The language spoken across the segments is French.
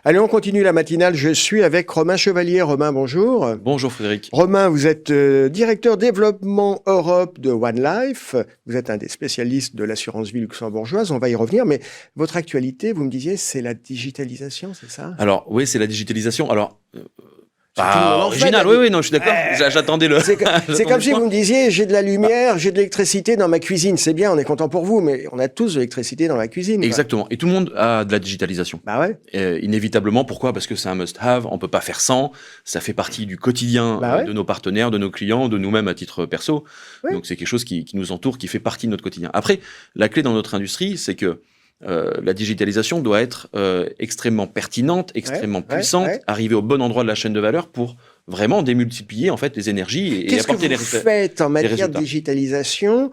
Allez, on continue la matinale. Je suis avec Romain Chevalier. Romain, bonjour. Bonjour Frédéric. Romain, vous êtes directeur développement Europe de One Life. Vous êtes un des spécialistes de l'assurance vie luxembourgeoise. On va y revenir. Mais votre actualité, vous me disiez, c'est la digitalisation, c'est ça? Alors, oui, c'est la digitalisation. Alors, Tout le monde en fait, original, oui, non, je suis d'accord. J'attendais le. C'est j'attendais comme le si point. vous me disiez, j'ai de la lumière, j'ai de l'électricité dans ma cuisine. C'est bien, on est content pour vous, mais on a tous de l'électricité dans la cuisine. Quoi. Exactement. Et tout le monde a de la digitalisation. Bah ouais. Inévitablement, pourquoi? Parce que c'est un must-have, on peut pas faire sans, ça fait partie du quotidien Bah ouais. de nos partenaires, de nos clients, de nous-mêmes à titre perso. Ouais. Donc c'est quelque chose qui nous entoure, qui fait partie de notre quotidien. Après, la clé dans notre industrie, c'est que la digitalisation doit être extrêmement pertinente, extrêmement puissante, arriver au bon endroit de la chaîne de valeur pour vraiment démultiplier en fait les énergies et Qu'est-ce apporter que vous faites en matière de résultats. digitalisation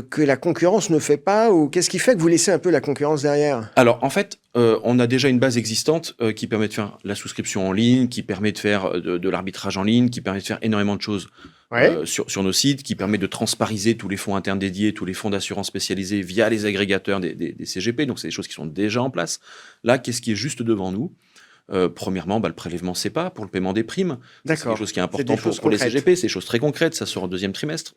que la concurrence ne fait pas, ou qu'est-ce qui fait que vous laissez un peu la concurrence derrière? Alors, en fait, on a déjà une base existante qui permet de faire la souscription en ligne, qui permet de faire de l'arbitrage en ligne, qui permet de faire énormément de choses sur nos sites, qui permet de transpariser tous les fonds internes dédiés, tous les fonds d'assurance spécialisés via les agrégateurs des CGP. Donc, c'est des choses qui sont déjà en place. Là, qu'est-ce qui est juste devant nous? Premièrement, le prélèvement CEPA pour le paiement des primes. C'est quelque chose qui est important pour les CGP. C'est des choses très concrètes. Ça sort au deuxième trimestre.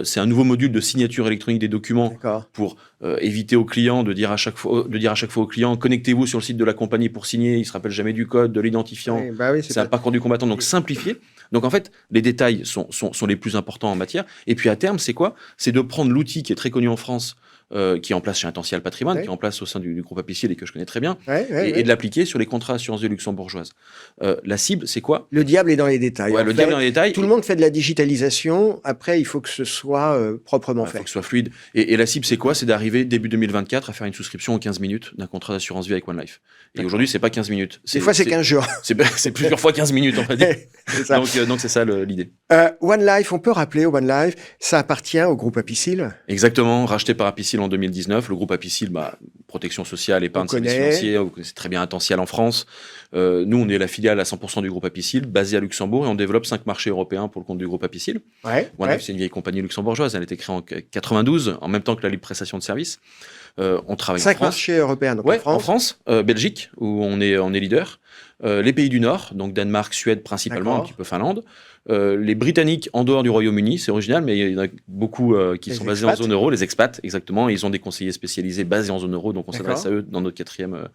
C'est un nouveau module de signature électronique des documents pour éviter aux clients de dire à chaque fois aux clients connectez-vous sur le site de la compagnie pour signer. Ils se rappellent jamais du code, de l'identifiant. C'est un parcours du combattant. Donc simplifié. Donc en fait, les détails sont les plus importants en matière. Et puis à terme, c'est quoi? C'est de prendre l'outil qui est très connu en France, qui est en place chez Intensial Patrimoine, qui est en place au sein du groupe Apicil et que je connais très bien, et de l'appliquer sur les contrats assurance vie luxembourgeoise. La cible, c'est quoi? Le diable est dans les détails. Le diable est dans les détails. Tout le monde fait de la digitalisation. Après, il faut que ce soit proprement fait. Il faut que ce soit fluide. Et la cible, c'est quoi? C'est d'arriver début 2024 à faire une souscription en 15 minutes d'un contrat d'assurance vie avec One Life. Et aujourd'hui, c'est pas 15 minutes. Des fois, c'est 15 jours. C'est plusieurs fois 15 minutes, on va dire. Donc, c'est ça l'idée. One Life, on peut rappeler One Life, ça appartient au groupe Apicil. Exactement, racheté par Apicil en 2019. Le groupe Apicil, protection sociale, épargne, services financiers, c'est très bien Intensial en France. Nous, on est la filiale à 100% du groupe Apicil, basée à Luxembourg, et on développe 5 marchés européens pour le compte du groupe Apicil. One Life, c'est une vieille compagnie luxembourgeoise. Elle a été créée en 92, en même temps que la libre prestation de services. On travaille 5 marchés européens, donc en France, Belgique, où on est leader. Les pays du Nord, donc Danemark, Suède principalement, un petit peu Finlande. Les Britanniques en dehors du Royaume-Uni, c'est original, mais il y en a beaucoup qui sont basés en zone euro, les expats, exactement. Et ils ont des conseillers spécialisés basés en zone euro, donc on s'adresse à eux dans notre 4e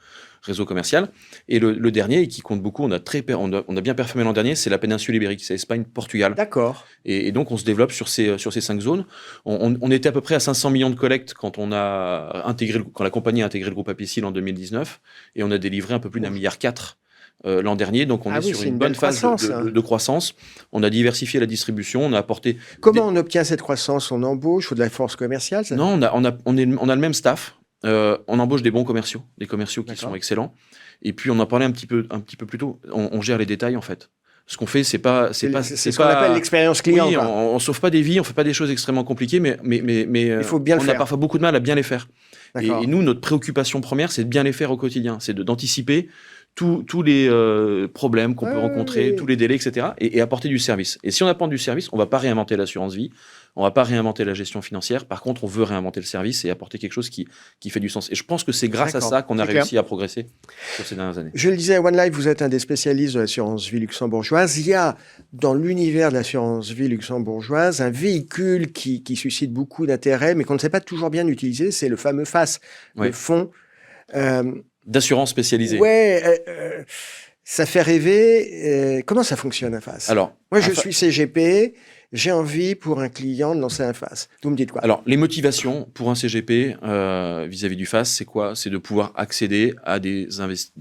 réseau commercial. Et le dernier, et qui compte beaucoup, on a bien performé l'an dernier, c'est la péninsule ibérique, c'est Espagne, Portugal. D'accord. Et donc on se développe sur ces 5 zones. On était à peu près à 500 millions de collectes quand la compagnie a intégré le groupe Apicil en 2019, et on a délivré un peu plus d'1,4 milliard l'an dernier, donc on est sur une bonne phase de croissance. On a diversifié la distribution, on a apporté... Comment on obtient cette croissance? On embauche ou de la force commerciale? Non, on a le même staff. On embauche des bons commerciaux, des commerciaux qui sont excellents. Et puis on en parlait un petit peu plus tôt. On gère les détails en fait. Ce qu'on fait, c'est ce qu'on appelle l'expérience client. Oui, on sauve pas des vies, on fait pas des choses extrêmement compliquées, mais il faut bien on a parfois beaucoup de mal à bien les faire. Et nous, notre préoccupation première, c'est de bien les faire au quotidien, c'est d'anticiper tous les problèmes qu'on peut rencontrer, tous les délais, etc. et apporter du service. Et si on apporte du service, on va pas réinventer l'assurance vie, on va pas réinventer la gestion financière. Par contre, on veut réinventer le service et apporter quelque chose qui fait du sens. Et je pense que c'est grâce à ça qu'on a réussi à progresser sur ces dernières années. Je le disais, One Life, vous êtes un des spécialistes de l'assurance vie luxembourgeoise. Il y a dans l'univers de l'assurance vie luxembourgeoise un véhicule qui suscite beaucoup d'intérêt, mais qu'on ne sait pas toujours bien utiliser, c'est le fameux FAS, le fonds... d'assurance spécialisée. Ça fait rêver. Comment ça fonctionne, un FAS? Alors, moi, je suis CGP, j'ai envie pour un client de lancer un FAS. Vous me dites quoi? Alors, les motivations pour un CGP vis-à-vis du FAS, c'est quoi? C'est de pouvoir accéder à des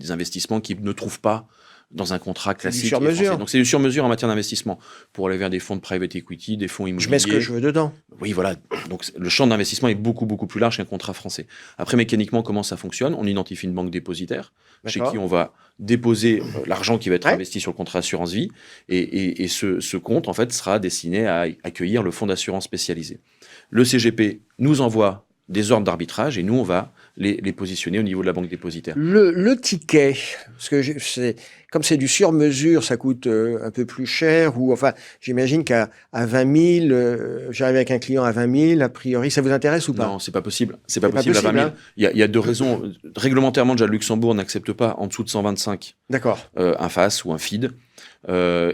investissements qu'ils ne trouvent pas dans un contrat classique. C'est du sur-mesure. Donc, c'est du sur-mesure en matière d'investissement pour aller vers des fonds de private equity, des fonds immobiliers. Je mets ce que je veux dedans. Oui, voilà. Donc, le champ d'investissement est beaucoup, beaucoup plus large qu'un contrat français. Après, mécaniquement, comment ça fonctionne? On identifie une banque dépositaire chez qui on va déposer l'argent qui va être investi sur le contrat assurance vie. Et ce compte, en fait, sera destiné à accueillir le fonds d'assurance spécialisé. Le CGP nous envoie des ordres d'arbitrage et nous, on va les positionner au niveau de la banque dépositaire. Le ticket, parce que comme c'est du sur-mesure, ça coûte un peu plus cher, ou enfin, j'imagine qu'à 20 000, j'arrive avec un client à 20 000, a priori, ça vous intéresse ou pas? Non, c'est pas possible. C'est pas possible à 20 000. Hein. Il y a deux raisons. Réglementairement, déjà, le Luxembourg n'accepte pas en dessous de 125 un FAS ou un FID.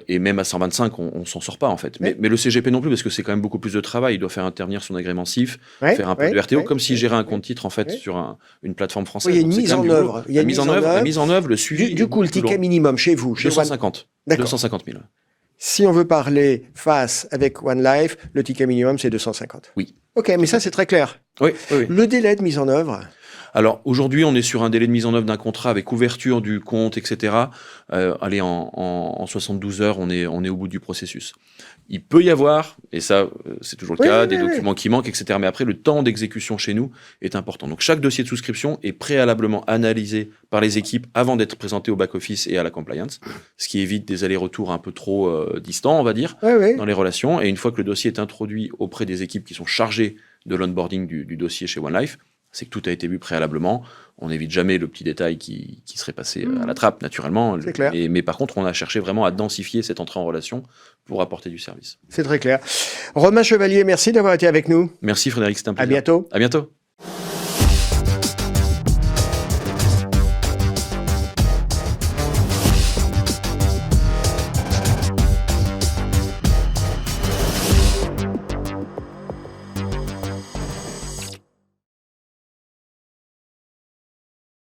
Et même à 125, on s'en sort pas en fait. Mais le CGP non plus, parce que c'est quand même beaucoup plus de travail. Il doit faire intervenir son agrément CIF, faire un peu de RTO, comme s'il gérait un compte titre en fait sur une plateforme française. Oui, il y a une mise en œuvre. La mise en œuvre, le suivi. Du coup, le ticket minimum chez vous, chez 250. 250 000. Si on veut parler face avec One Life, le ticket minimum c'est 250. Oui. Ok, mais ça c'est très clair. Oui. Le délai de mise en œuvre. Alors aujourd'hui, on est sur un délai de mise en œuvre d'un contrat avec ouverture du compte, etc. Allez, en 72 heures, on est au bout du processus. Il peut y avoir, et ça c'est toujours le cas, des documents qui manquent, etc. Mais après, le temps d'exécution chez nous est important. Donc chaque dossier de souscription est préalablement analysé par les équipes avant d'être présenté au back-office et à la compliance, ce qui évite des allers-retours un peu trop distants, on va dire, dans les relations. Et une fois que le dossier est introduit auprès des équipes qui sont chargées de l'onboarding du dossier chez One Life, c'est que tout a été vu préalablement. On n'évite jamais le petit détail qui serait passé à la trappe, naturellement. C'est clair. Mais par contre, on a cherché vraiment à densifier cette entrée en relation pour apporter du service. C'est très clair. Romain Chevalier, merci d'avoir été avec nous. Merci Frédéric, c'était un plaisir. À bientôt. À bientôt.